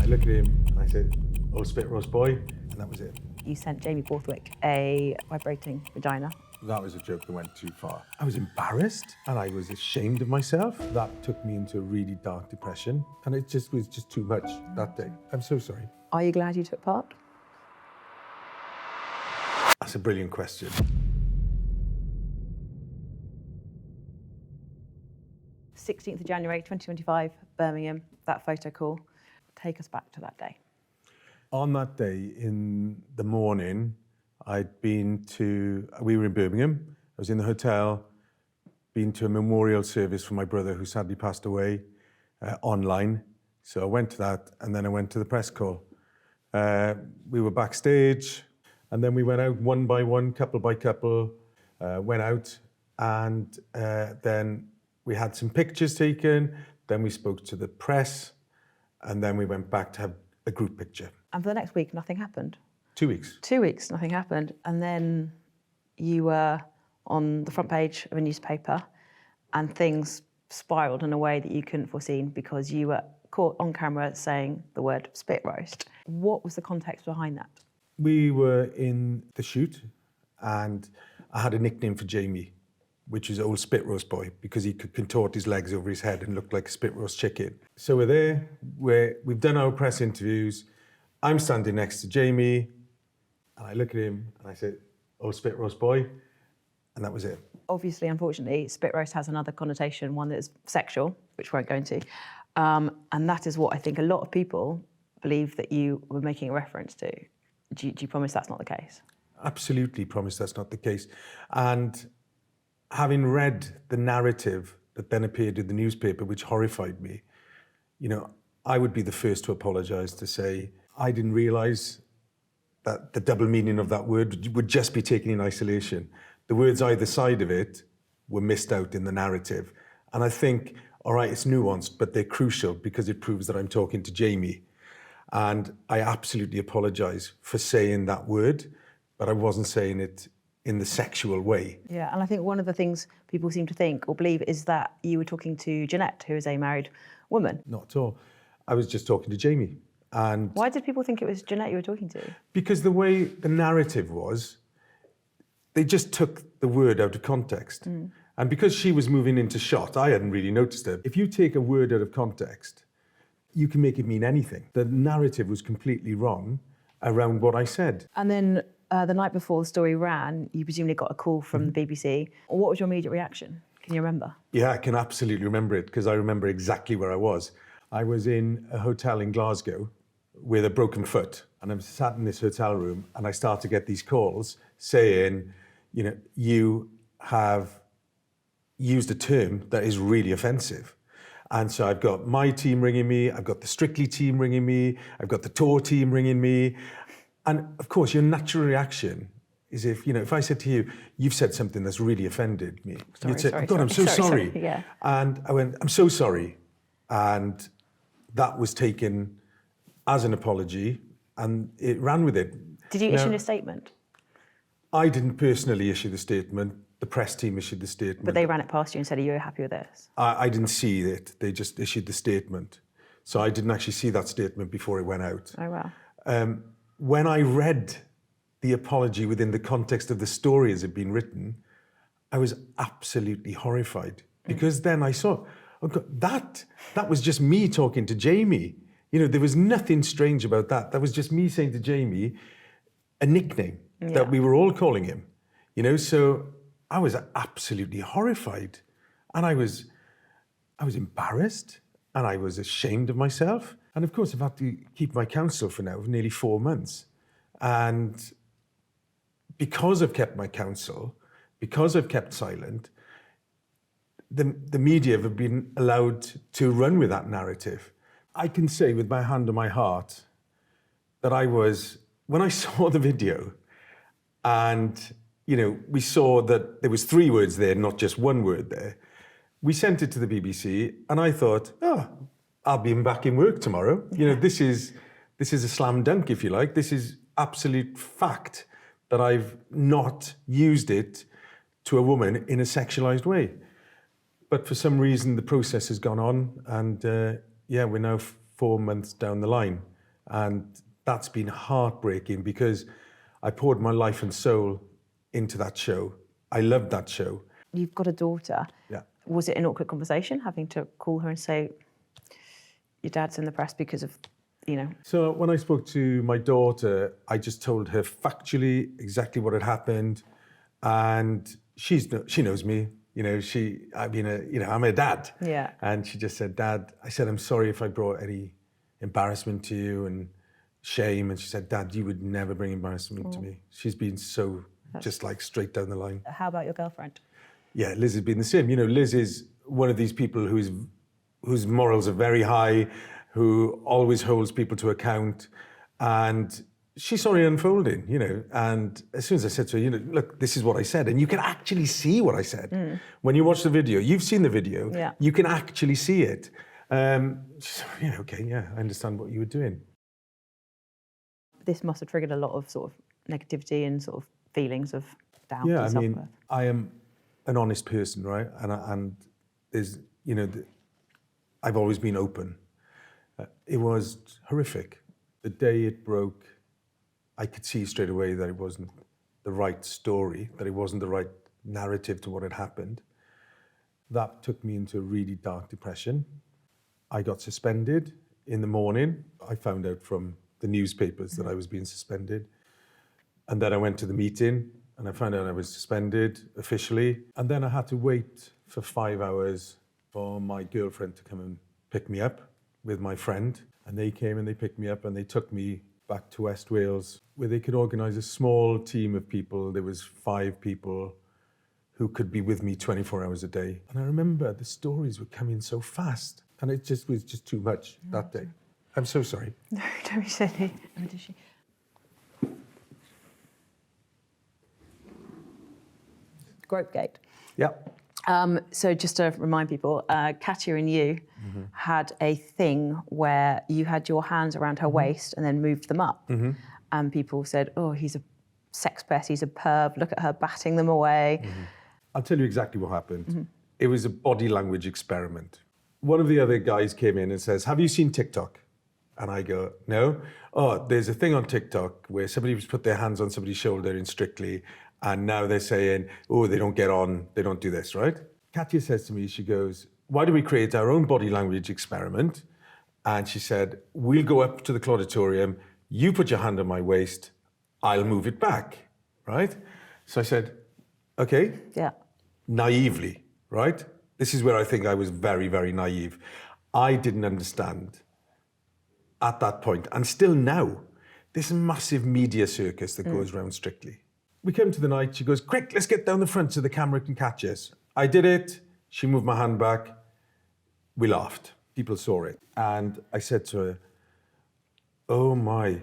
I looked at him and I said, "Old spit roast boy," and that was it. You sent Jamie Borthwick a vibrating vagina. That was a joke that went too far. I was embarrassed and I was ashamed of myself. That took me into a really dark depression, and it just was just too much that day. I'm so sorry. Are you glad you took part? That's a brilliant question. "16th of January 2025, Birmingham, that photo call. Take us back to that day." On that day in the morning, we were in Birmingham. I was in the hotel, been to a memorial service for my brother who sadly passed away online. So I went to that and then I went to the press call. We were backstage and then we went out one by one, couple by couple, went out and then we had some pictures taken. Then we spoke to the press and then we went back to have a group picture. And for the next week, nothing happened? 2 weeks. 2 weeks, nothing happened. And then you were on the front page of a newspaper and things spiraled in a way that you couldn't foreseen because you were caught on camera saying the word spit roast. What was the context behind that? We were in the shoot and I had a nickname for Jamie, which was Old Spit Roast Boy, because he could contort his legs over his head and look like a spit roast chicken. So we're there, we've done our press interviews. I'm standing next to Jamie and I look at him and I said, "Old Spit Roast Boy," and that was it. Obviously, unfortunately, spit roast has another connotation, one that is sexual, which we won't go into. And that is what I think a lot of people believe that you were making a reference to. Do you promise that's not the case? Absolutely promise that's not the case. And having read the narrative that then appeared in the newspaper, which horrified me, I would be the first to apologise, to say I didn't realise that the double meaning of that word would just be taken in isolation. The words either side of it were missed out in the narrative. And I think, all right, it's nuanced, but they're crucial because it proves that I'm talking to Jamie. And I absolutely apologise for saying that word, but I wasn't saying it in the sexual way. Yeah, and I think one of the things people seem to think or believe is that you were talking to Jeanette, who is a married woman. Not at all. I was just talking to Jamie. And why did people think it was Jeanette you were talking to? Because the way the narrative was, they just took the word out of context. And because she was moving into shot, I hadn't really noticed it. If you take a word out of context, you can make it mean anything. The narrative was completely wrong around what I said. And then the night before the story ran, you presumably got a call from the BBC. What was your immediate reaction? Can you remember? Yeah, I can absolutely remember it because I remember exactly where I was. I was in a hotel in Glasgow with a broken foot, and I was sat in this hotel room and I started to get these calls saying, you have used a term that is really offensive. And so I've got my team ringing me, I've got the Strictly team ringing me, I've got the Tour team ringing me. And of course, your natural reaction is if I said to you, "You've said something that's really offended me," you'd say, "Oh God, I'm so sorry." Yeah. And I went, "I'm so sorry." And that was taken as an apology and it ran with it. Did you issue a statement? I didn't personally issue the statement. The press team issued the statement. But they ran it past you and said, "Are you happy with this?" I didn't see it. They just issued the statement. So I didn't actually see that statement before it went out. Oh, wow. When I read the apology within the context of the story as it had been written, I was absolutely horrified. Because then I saw, oh God, that was just me talking to Jamie. There was nothing strange about that. That was just me saying to Jamie a nickname that we were all calling him. So I was absolutely horrified. And I was embarrassed and I was ashamed of myself. And of course, I've had to keep my counsel for now for nearly 4 months. And because I've kept my counsel, because I've kept silent, the media have been allowed to run with that narrative. I can say with my hand on my heart that when I saw the video and, we saw that there was 3 words there, not just 1 word there, we sent it to the BBC and I thought, I'll be back in work tomorrow. This is a slam dunk, if you like. This is absolute fact that I've not used it to a woman in a sexualized way. But for some reason, the process has gone on and we're now 4 months down the line. And that's been heartbreaking because I poured my life and soul into that show. I loved that show. You've got a daughter. Yeah. Was it an awkward conversation having to call her and say, your dad's in the press because of, you know? So when I spoke to my daughter, I just told her factually exactly what had happened. And she knows me. You know, I'm a dad. Yeah. And she just said, Dad, I said, I'm sorry if I brought any embarrassment to you and shame. And she said, Dad, you would never bring embarrassment to me. She's been so just like straight down the line. How about your girlfriend? Yeah, Liz has been the same. You know, Liz is one of these people whose morals are very high, who always holds people to account. And she saw it unfolding, you know, and as soon as I said to her, you know, look, this is what I said, and you can actually see what I said. When you watch the video, you've seen the video, Yeah. you can actually see it. She said, yeah, okay, yeah, I understand what you were doing. This must have triggered a lot of sort of negativity and sort of feelings of doubt Yeah, and I self-worth. mean, I am an honest person, right? And there's, you know, I've always been open. It was horrific. The day it broke, I could see straight away that it wasn't the right story, that it wasn't the right narrative to what had happened. That took me into a really dark depression. I got suspended in the morning. I found out from the newspapers that I was being suspended. And then I went to the meeting and I found out I was suspended officially. And then I had to wait for 5 hours for my girlfriend to come and pick me up with my friend. And they came and they picked me up and they took me back to West Wales, where they could organise a small team of people. There was 5 people who could be with me 24 hours a day. And I remember the stories were coming so fast, and it just was just too much that day. I'm so sorry. No, don't be silly. Gropegate. Yeah. So just to remind people, Katya and you had a thing where you had your hands around her waist and then moved them up. And people said, oh, he's a sex pest, he's a perv, look at her batting them away. I'll tell you exactly what happened. It was a body language experiment. One of the other guys came in and says, have you seen TikTok? And I go, no. Oh, there's a thing on TikTok where somebody's put their hands on somebody's shoulder in Strictly, and now they're saying, oh, they don't get on, they don't do this, right? Katya says to me, she goes, why do we create our own body language experiment? And she said, we'll go up to the Clauditorium, you put your hand on my waist, I'll move it back, right? So I said, okay. Yeah. Naively, right? This is where I think I was very, very naive. I didn't understand at that point, and still now, this massive media circus that goes around Strictly. We came to the night, she goes, quick, let's get down the front so the camera can catch us. I did it, she moved my hand back, we laughed, people saw it. And I said to her, oh my,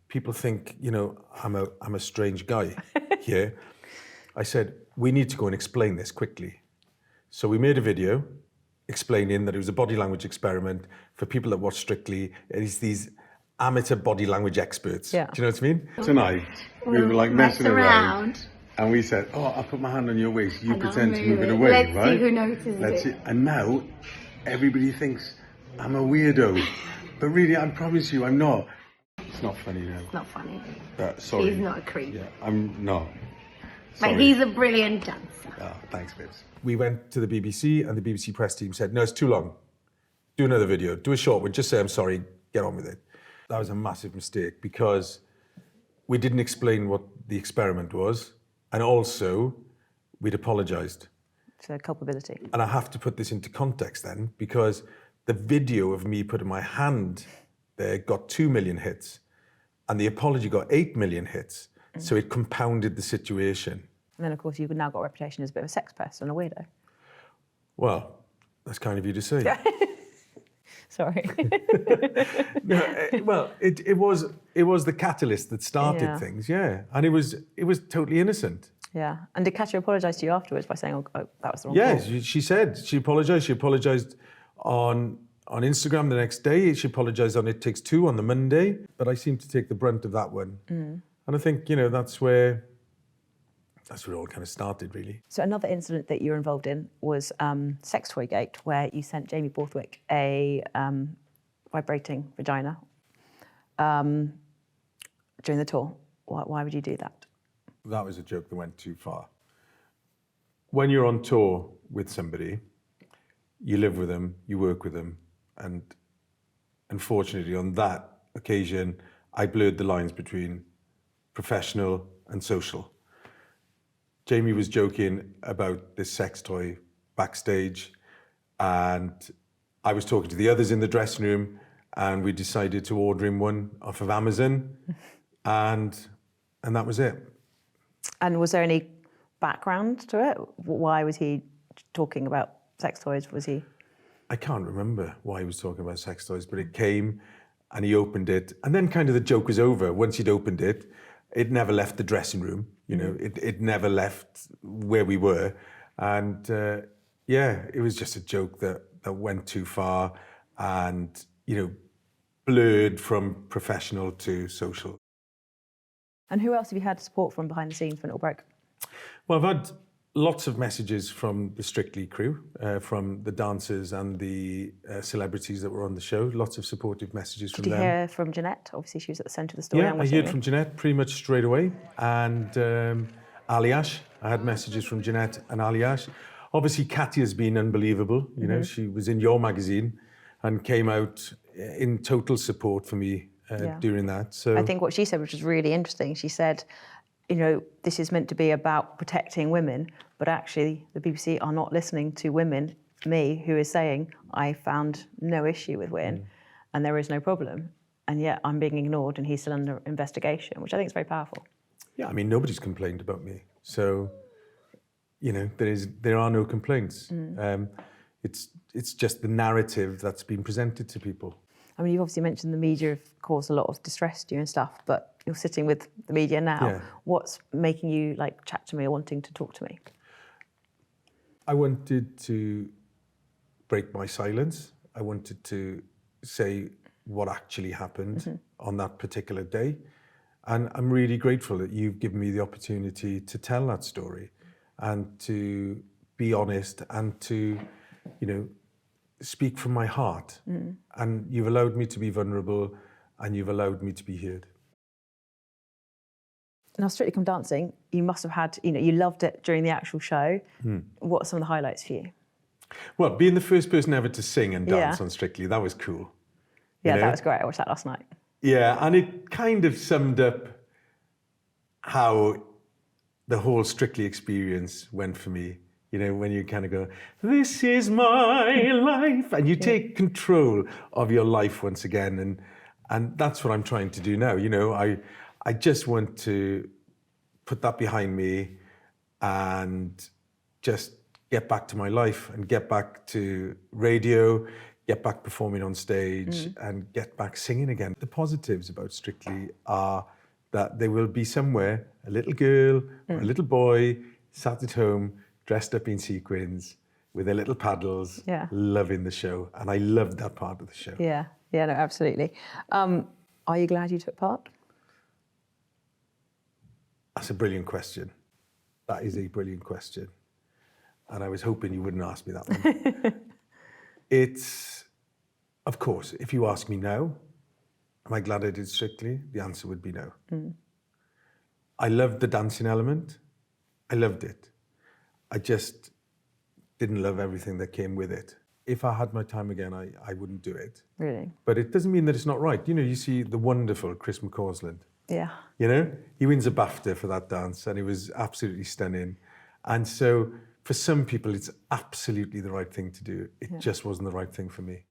people think, you know, I'm a strange guy here. I said, we need to go and explain this quickly. So we made a video explaining that it was a body language experiment for people that watch Strictly. It's these amateur body language experts. Yeah. Do you know what I mean? Tonight, we were like messing around. And we said, oh, I'll put my hand on your waist. You pretend to move it away, Let's right? see who notices Let's it. see. And now, everybody thinks I'm a weirdo. But really, I promise you, I'm not. It's not funny now. Not funny. Sorry. He's not a creep. Yeah, I'm not. But Sorry. he's a brilliant dancer. Oh, thanks, babes. We went to the BBC and the BBC press team said, no, it's too long. Do another video, do a short one, just say, I'm sorry, get on with it. That was a massive mistake because we didn't explain what the experiment was, and also we'd apologised. So culpability. And I have to put this into context then, because the video of me putting my hand there got 2 million hits, and the apology got 8 million hits. So it compounded the situation. And then, of course, you've now got a reputation as a bit of a sex pest and a weirdo. Well, that's kind of you to say. Sorry. Well, it was the catalyst that started Yeah. things, yeah. And it was totally innocent. Yeah. And did Katya apologise to you afterwards by saying, oh, that was the wrong Yeah, call? she said, she apologised. She apologised on Instagram the next day. She apologised on It Takes Two on the Monday. But I seem to take the brunt of that one. And I think, you know, that's where it all kind of started, really. So another incident that you were involved in was Sex Toy Gate, where you sent Jamie Borthwick a vibrating vagina during the tour. Why would you do that? That was a joke that went too far. When you're on tour with somebody, you live with them, you work with them, and unfortunately on that occasion, I blurred the lines between professional and social. Jamie was joking about this sex toy backstage, and I was talking to the others in the dressing room, and we decided to order him one off of Amazon, and that was it. And was there any background to it? Why was he talking about sex toys? Was he? I can't remember why he was talking about sex toys, but it came and he opened it. And then kind of the joke was over. Once he'd opened it, it never left the dressing room. You know, it never left where we were. And yeah, it was just a joke that went too far and, you know, blurred from professional to social. And who else have you had support from behind the scenes when it all broke? Well, I've had lots of messages from the Strictly crew, from the dancers and the celebrities that were on the show. Lots of supportive messages from them. Did you hear from Jeanette? Obviously, she was at the centre of the story. Yeah, I heard from Jeanette pretty much straight away. And Aliash, I had messages from Jeanette and Aliash. Obviously, Katya's been unbelievable. You know, she was in your magazine and came out in total support for me during that. So I think what she said, which was really interesting, she said, you know, this is meant to be about protecting women, but actually the BBC are not listening to women, me, who is saying, I found no issue with Wynne and there is no problem. And yet I'm being ignored and he's still under investigation, which I think is very powerful. Yeah, I mean, nobody's complained about me. So, you know, there are no complaints. It's just the narrative that's been presented to people. I mean, you've obviously mentioned the media have caused a lot of distress to you and stuff, but you're sitting with the media now. Yeah. What's making you like chat to me or wanting to talk to me? I wanted to break my silence. I wanted to say what actually happened on that particular day. And I'm really grateful that you've given me the opportunity to tell that story and to be honest and to, you know, speak from my heart. And you've allowed me to be vulnerable and you've allowed me to be heard. Now, Strictly Come Dancing, you must have had, you know, you loved it during the actual show. What are some of the highlights for you? Well, being the first person ever to sing and dance on Strictly, that was cool. Yeah, know? that was great. I watched that last night. Yeah, and it kind of summed up how the whole Strictly experience went for me. You know, when you kind of go, this is my life, and you take control of your life once again. And that's what I'm trying to do now. You know, I just want to put that behind me and just get back to my life and get back to radio, get back performing on stage and get back singing again. The positives about Strictly are that there will be somewhere a little girl or a little boy sat at home, dressed up in sequins with their little paddles, loving the show. And I loved that part of the show. Yeah, no, absolutely. Are you glad you took part? That's a brilliant question. That is a brilliant question. And I was hoping you wouldn't ask me that one. It's, of course, if you ask me now, am I glad I did Strictly? The answer would be no. I loved the dancing element. I loved it. I just didn't love everything that came with it. If I had my time again, I wouldn't do it. Really? But it doesn't mean that it's not right. You know, you see the wonderful Chris McCausland. Yeah. You know, he wins a BAFTA for that dance and it was absolutely stunning. And so for some people, it's absolutely the right thing to do. It just wasn't the right thing for me.